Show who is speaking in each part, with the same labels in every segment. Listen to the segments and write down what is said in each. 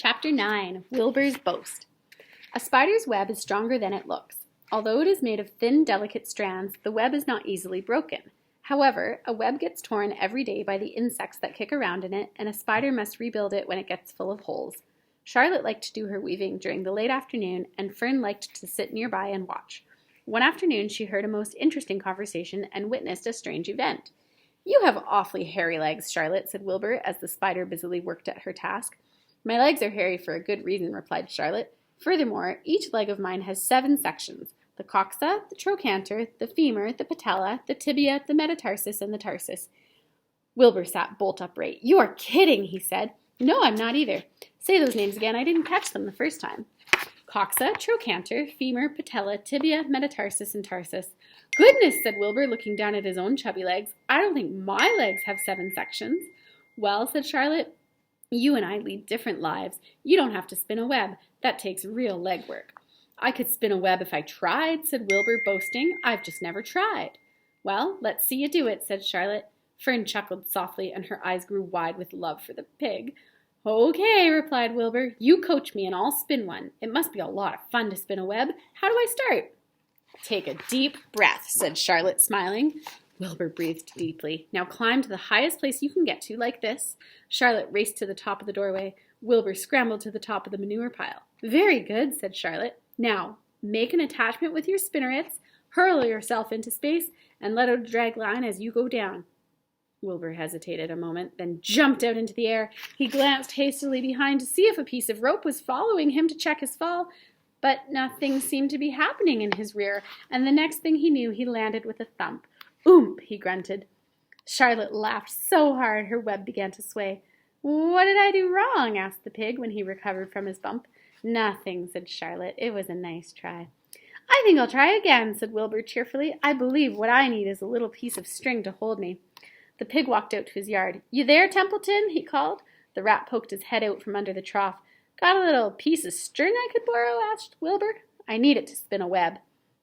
Speaker 1: Chapter 9. Wilbur's Boast. A spider's web is stronger than it looks. Although it is made of thin, delicate strands, the web is not easily broken. However, a web gets torn every day by the insects that kick around in it, and a spider must rebuild it when it gets full of holes. Charlotte liked to do her weaving during the late afternoon, and Fern liked to sit nearby and watch. One afternoon she heard a most interesting conversation and witnessed a strange event. "You have awfully hairy legs, Charlotte," said Wilbur, as the spider busily worked at her task. "My legs are hairy for a good reason," replied Charlotte. "Furthermore, each leg of mine has 7 sections: the coxa, the trochanter, the femur, the patella, the tibia, the metatarsus, and the tarsus." Wilbur sat bolt upright. "You are kidding," he said. "No, I'm not either. Say those names again. I didn't catch them the first time." "Coxa, trochanter, femur, patella, tibia, metatarsus, and tarsus." "Goodness," said Wilbur, looking down at his own chubby legs. "I don't think my legs have 7 sections." "Well," said Charlotte, "you and I lead different lives. You don't have to spin a web. That takes real leg work." "I could spin a web if I tried," said Wilbur, boasting. "I've just never tried." "Well, let's see you do it," said Charlotte. Fern chuckled softly, and her eyes grew wide with love for the pig. "Okay," replied Wilbur. "You coach me and I'll spin one. It must be a lot of fun to spin a web. How do I start?" "Take a deep breath," said Charlotte, smiling. Wilbur breathed deeply. "Now climb to the highest place you can get to, like this." Charlotte raced to the top of the doorway. Wilbur scrambled to the top of the manure pile. "Very good," said Charlotte. "Now, make an attachment with your spinnerets, hurl yourself into space, and let out a drag line as you go down." Wilbur hesitated a moment, then jumped out into the air. He glanced hastily behind to see if a piece of rope was following him to check his fall, but nothing seemed to be happening in his rear, and the next thing he knew, he landed with a thump. "Oomp," he grunted. Charlotte laughed so hard her web began to sway. "What did I do wrong?" asked the pig when he recovered from his bump. "Nothing," said Charlotte. "It was a nice try." "I think I'll try again," said Wilbur cheerfully. "I believe what I need is a little piece of string to hold me." The pig walked out to his yard. "You there, Templeton?" he called. The rat poked his head out from under the trough. "Got a little piece of string I could borrow?" asked Wilbur. "I need it to spin a web."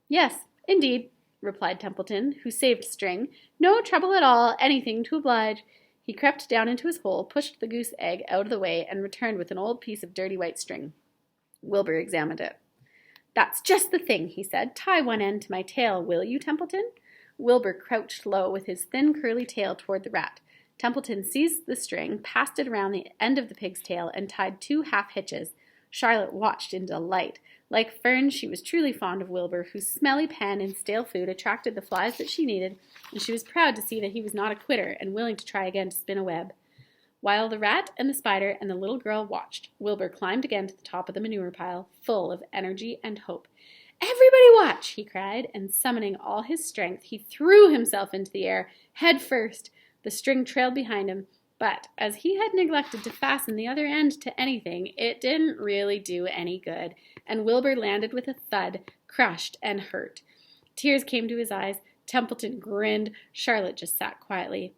Speaker 1: "Yes, indeed," replied Templeton, who saved string. "No trouble at all. Anything to oblige." He crept down into his hole, pushed the goose egg out of the way, and returned with an old piece of dirty white string. Wilbur examined it. "That's just the thing," he said. "Tie one end to my tail, will you, Templeton?" Wilbur crouched low with his thin curly tail toward the rat. Templeton seized the string, passed it around the end of the pig's tail, and tied 2 half hitches. Charlotte watched in delight. Like Fern, she was truly fond of Wilbur, whose smelly pen and stale food attracted the flies that she needed, and she was proud to see that he was not a quitter and willing to try again to spin a web. While the rat and the spider and the little girl watched, Wilbur climbed again to the top of the manure pile, full of energy and hope. "Everybody watch!" he cried, and summoning all his strength, he threw himself into the air, head first. The string trailed behind him, but as he had neglected to fasten the other end to anything, it didn't really do any good, and Wilbur landed with a thud, crushed and hurt. Tears came to his eyes. Templeton grinned. Charlotte just sat quietly.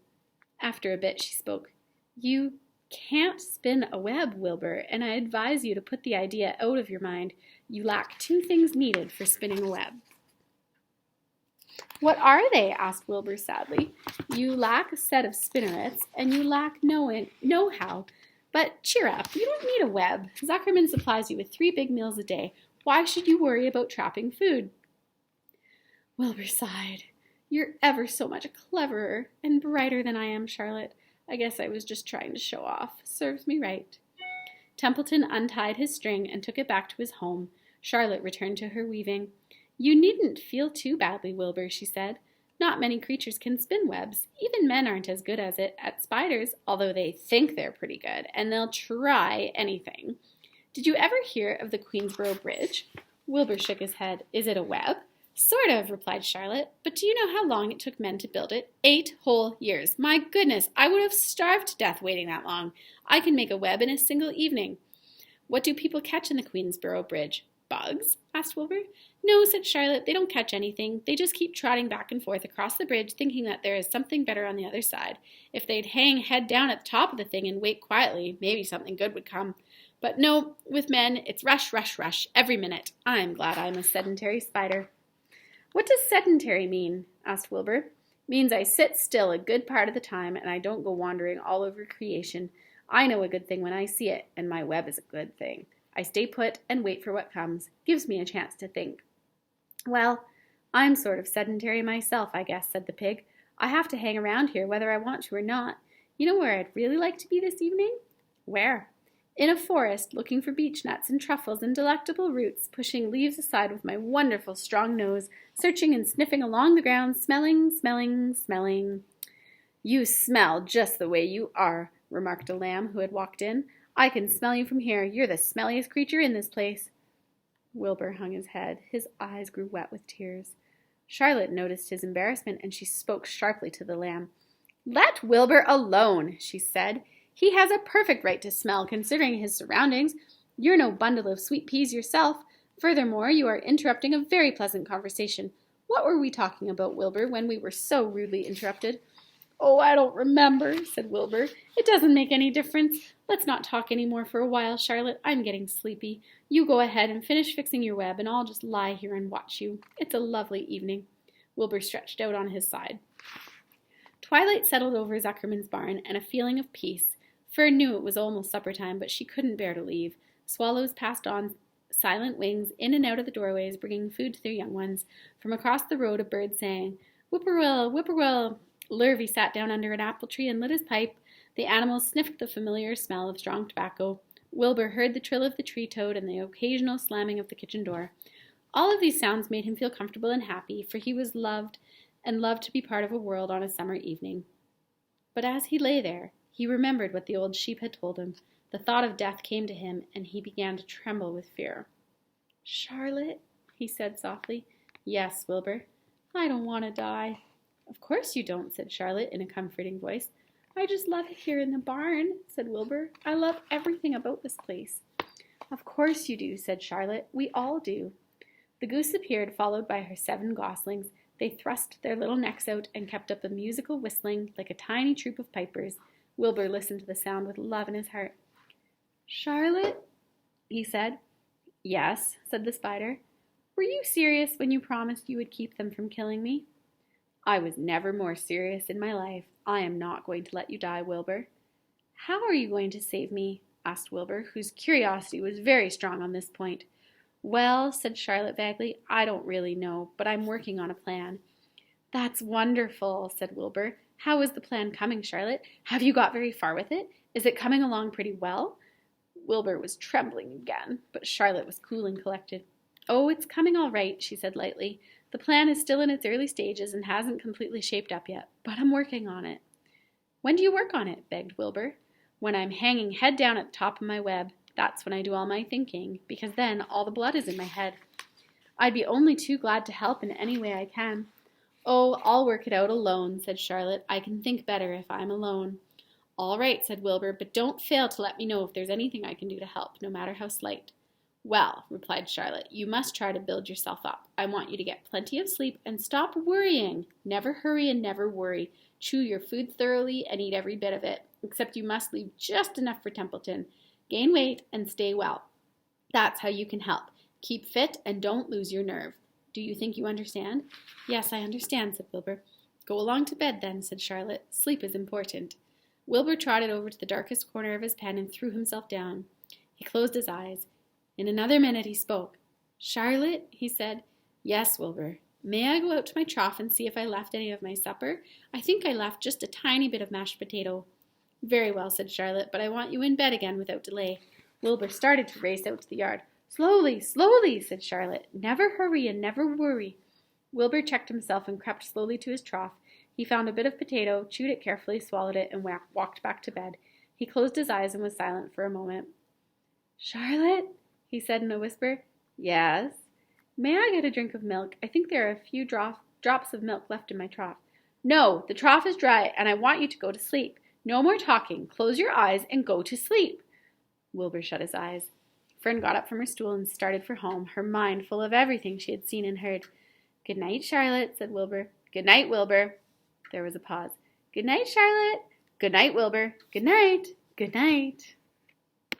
Speaker 1: After a bit, she spoke. "You can't spin a web, Wilbur, and I advise you to put the idea out of your mind. You lack 2 things needed for spinning a web." "What are they?" asked Wilbur sadly. "You lack a set of spinnerets, and you lack know-how. But cheer up, you don't need a web. Zuckerman supplies you with 3 big meals a day. Why should you worry about trapping food?" Wilbur sighed. "You're ever so much cleverer and brighter than I am, Charlotte. I guess I was just trying to show off. Serves me right." Templeton untied his string and took it back to his home. Charlotte returned to her weaving. "You needn't feel too badly, Wilbur," she said. "Not many creatures can spin webs. Even men aren't as good as it at spiders, although they think they're pretty good, and they'll try anything. Did you ever hear of the Queensboro Bridge?" Wilbur shook his head. "Is it a web?" "Sort of," replied Charlotte. "But do you know how long it took men to build it? 8 whole years. My goodness, I would have starved to death waiting that long. I can make a web in a single evening." "What do people catch in the Queensboro Bridge? Bugs?" asked Wilbur. "No," said Charlotte. "They don't catch anything. They just keep trotting back and forth across the bridge, thinking that there is something better on the other side. If they'd hang head down at the top of the thing and wait quietly, maybe something good would come. But no, with men, it's rush, rush, rush, every minute. I'm glad I'm a sedentary spider." "What does sedentary mean?" asked Wilbur. "Means I sit still a good part of the time, and I don't go wandering all over creation. I know a good thing when I see it, and my web is a good thing. I stay put and wait for what comes. Gives me a chance to think. Well, I'm sort of sedentary myself, I guess, said the pig. I have to hang around here whether I want to or not. You know where I'd really like to be this evening? Where? In a forest, looking for beech nuts and truffles and delectable roots, pushing leaves aside with my wonderful strong nose, searching and sniffing along the ground, smelling, smelling, smelling. You smell just the way you are, remarked a lamb who had walked in. I can smell you from here. You're the smelliest creature in this place. Wilbur hung his head. His eyes grew wet with tears. Charlotte noticed his embarrassment, and she spoke sharply to the lamb. Let Wilbur alone, she said. He has a perfect right to smell, considering his surroundings. You're no bundle of sweet peas yourself. Furthermore, you are interrupting a very pleasant conversation. What were we talking about, Wilbur, when we were so rudely interrupted? Oh, I don't remember, said Wilbur. It doesn't make any difference. Let's not talk any more for a while, Charlotte. I'm getting sleepy. You go ahead and finish fixing your web, and I'll just lie here and watch you. It's a lovely evening. Wilbur stretched out on his side. Twilight settled over Zuckerman's barn, and a feeling of peace. Fern knew it was almost supper time, but she couldn't bear to leave. Swallows passed on silent wings in and out of the doorways, bringing food to their young ones. From across the road a bird sang, Whippoorwill, whippoorwill. Lurvy sat down under an apple tree and lit his pipe. The animals sniffed the familiar smell of strong tobacco. Wilbur heard the trill of the tree toad and the occasional slamming of the kitchen door. All of these sounds made him feel comfortable and happy, for he was loved and loved to be part of a world on a summer evening. But as he lay there, he remembered what the old sheep had told him. The thought of death came to him, and he began to tremble with fear. Charlotte, he said softly. Yes, Wilbur. I don't want to die. Of course you don't, said Charlotte in a comforting voice. I just love it here in the barn, said Wilbur. I love everything about this place. Of course you do, said Charlotte. We all do. The goose appeared, followed by her 7 goslings. They thrust their little necks out and kept up a musical whistling like a tiny troop of pipers. Wilbur listened to the sound with love in his heart. Charlotte, he said. Yes, said the spider. Were you serious when you promised you would keep them from killing me? I was never more serious in my life. I am not going to let you die, Wilbur. How are you going to save me? Asked Wilbur, whose curiosity was very strong on this point. Well, said Charlotte vaguely, I don't really know, but I'm working on a plan. That's wonderful, said Wilbur. How is the plan coming, Charlotte? Have you got very far with it? Is it coming along pretty well? Wilbur was trembling again, but Charlotte was cool and collected. Oh, it's coming all right, she said lightly. The plan is still in its early stages and hasn't completely shaped up yet, but I'm working on it. When do you work on it? Begged Wilbur. When I'm hanging head down at the top of my web. That's when I do all my thinking, because then all the blood is in my head. I'd be only too glad to help in any way I can. Oh, I'll work it out alone, said Charlotte. I can think better if I'm alone. All right, said Wilbur, but don't fail to let me know if there's anything I can do to help, no matter how slight. Well, replied Charlotte, you must try to build yourself up. I want you to get plenty of sleep and stop worrying. Never hurry and never worry. Chew your food thoroughly and eat every bit of it, except you must leave just enough for Templeton. Gain weight and stay well. That's how you can help. Keep fit and don't lose your nerve. Do you think you understand? Yes, I understand, said Wilbur. Go along to bed then, said Charlotte. Sleep is important. Wilbur trotted over to the darkest corner of his pen and threw himself down. He closed his eyes. In another minute he spoke. Charlotte, he said. Yes, Wilbur. May I go out to my trough and see if I left any of my supper? I think I left just a tiny bit of mashed potato. Very well, said Charlotte, but I want you in bed again without delay. Wilbur started to race out to the yard. Slowly, slowly, said Charlotte. Never hurry and never worry. Wilbur checked himself and crept slowly to his trough. He found a bit of potato, chewed it carefully, swallowed it, and walked back to bed. He closed his eyes and was silent for a moment. Charlotte, he said in a whisper. Yes? May I get a drink of milk? I think there are a few drops of milk left in my trough. No, the trough is dry, and I want you to go to sleep. No more talking. Close your eyes and go to sleep. Wilbur shut his eyes. Fern got up from her stool and started for home, her mind full of everything she had seen and heard. Good night, Charlotte, said Wilbur. Good night, Wilbur. There was a pause. Good night, Charlotte. Good night, Wilbur. Good night. Good night.